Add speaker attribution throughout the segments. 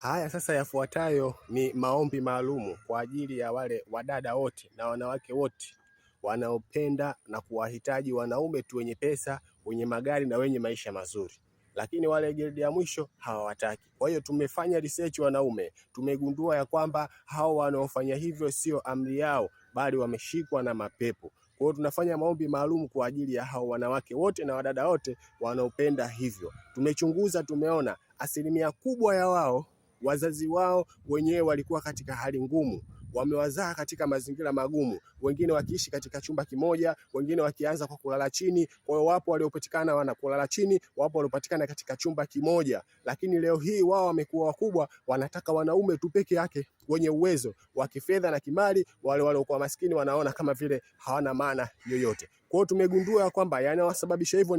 Speaker 1: Haya, sasa yafuatayo ni maombi maalumu kwa ajili ya wale wadada wote na wanawake wote wanaopenda na kuwahitaji wanaume tu wenye pesa, wenye magari na wenye maisha mazuri, lakini wale gredi ya mwisho hawawataki. Kwa hiyo tumefanya research wanaume, tumegundua ya kwamba hao wanaofanya hivyo sio amri yao, bali wameshikwa na mapepo. Kwa hiyo tunafanya maombi maalum kwa ajili ya hao wanawake wote na wadada wote wanaopenda hivyo. Tumechunguza, tumeona asilimia kubwa ya wao wazazi wao wenyewe walikuwa katika hali ngumu, wamewazaa katika mazingira magumu, wengine wakiishi katika chumba kimoja, wengine wakianza kwa kulala chini. Kwa hiyo wapo waliopatikana wanakulala chini, wapo waliopatikana katika chumba kimoja, lakini leo hii wao wamekuwa wakubwa, wanataka wanaume tu peke yake wenye uwezo wa kifedha na kimali. Wale waliokuwa maskini wanaona kama vile hawana maana yoyote. Kwa hiyo tumegundua kwamba yanayowasababisha hivyo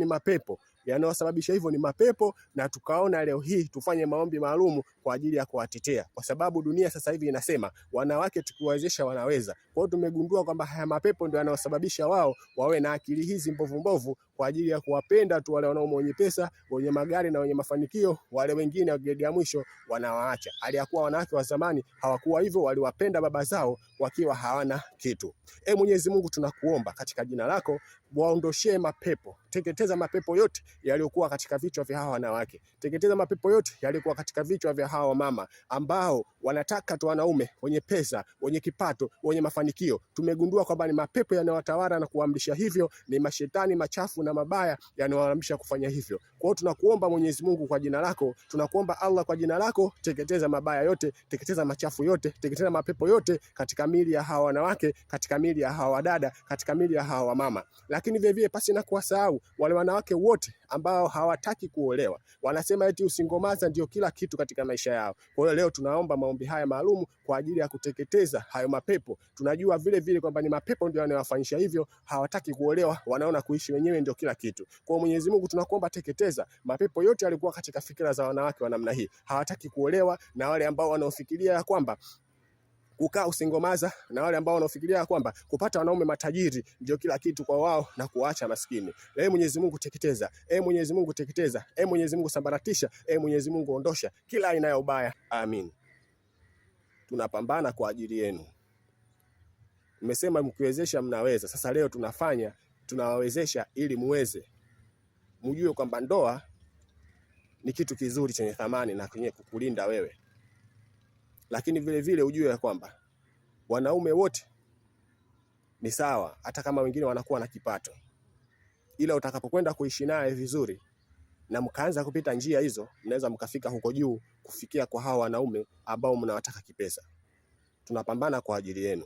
Speaker 1: ni mapepo, na tukaona leo hii tufanye maombi maalum kwa ajili ya kuwatetea, kwa sababu dunia sasa hivi inasema wanawake tukiwawezesha wanaweza. Kwa hiyo tumegundua kwamba haya mapepo ndio yanayosababisha wao wawe na akili hizi mbovu kwa ajili ya kuwapenda tu wale wanaume wenye pesa, wenye magari na wenye mafanikio. Wale wengine wa gredi ya mwisho wanawaacha. Aliyakuwa wanawake wa zamani hawakuwa hivyo, waliwapenda baba zao wakiwa hawana kitu. Mwenyezi Mungu tunakuomba katika jina lako, waondoshee mapepo, teketeza mapepo yote yaliyokuwa katika vichwa vya hawa wanawake, teketeza mapepo yote yaliyokuwa katika vichwa vya hawa mama ambao wanataka tu wanaume wenye pesa, wenye kipato, wenye mafanikio. Tumegundua kwamba ni mapepo yanayowatawala na kuamrisha hivyo, ni mashetani machafu na mabaya yanayowaamrisha kufanya hivyo. Kwa hiyo tunakuomba Mwenyezi Mungu kwa jina lako, tunakuomba Allah kwa jina lako, teketeza mabaya yote, teketeza machafu yote, teketeza mapepo yote katika mili ya hawa wanawake, katika mili ya hawa wadada, katika mili ya hawa mama. Lakini vile pasi na kuwasahau wale wanawake wote ambao hawataki kuolewa, wanasema eti usingomaza ndio kila kitu katika maisha yao. Kwa hiyo leo tunaomba maombi haya maalum kwa ajili ya kuteketeza hayo mapepo. Tunajua vile kwamba ni mapepo ndio yanayowafanyisha hivyo, hawataki kuolewa, wanaona kuishi wenyewe ndio kila kitu. Kwa Mwenyezi Mungu tunakuomba, teketeza mapepo yote yalikuwa katika fikra za wanawake wa namna hii, hawataki kuolewa, na wale ambao wanaofikiria ya kwamba kukaa usingomaza, na wale ambao wanaofikiria kwamba kupata wanaume matajiri ndio kila kitu kwa wao na kuacha maskini. Mwenyezi Mungu teketeza, Mwenyezi Mungu teketeza, Mwenyezi Mungu sambaratisha, Mwenyezi Mungu ondosha kila aina ya ubaya. Amin. Tunapambana kwa ajili yenu. Mmesema mkiwezesha mnaweza. Sasa leo tunawawezesha ili muweze. Mjue kwamba ndoa ni kitu kizuri chenye thamani na kwenye kukulinda wewe. Lakini vile ujue ya kwamba wanaume wote ni sawa, hata kama wengine wanakuwa na kipato. Ila utakapokwenda kuishi naye vizuri na mkaanza kupita njia hizo, mnaweza mkafika huko juu kufikia kwa hawa wanaume ambao mnawataka kipesa. Tunapambana kwa ajili yenu.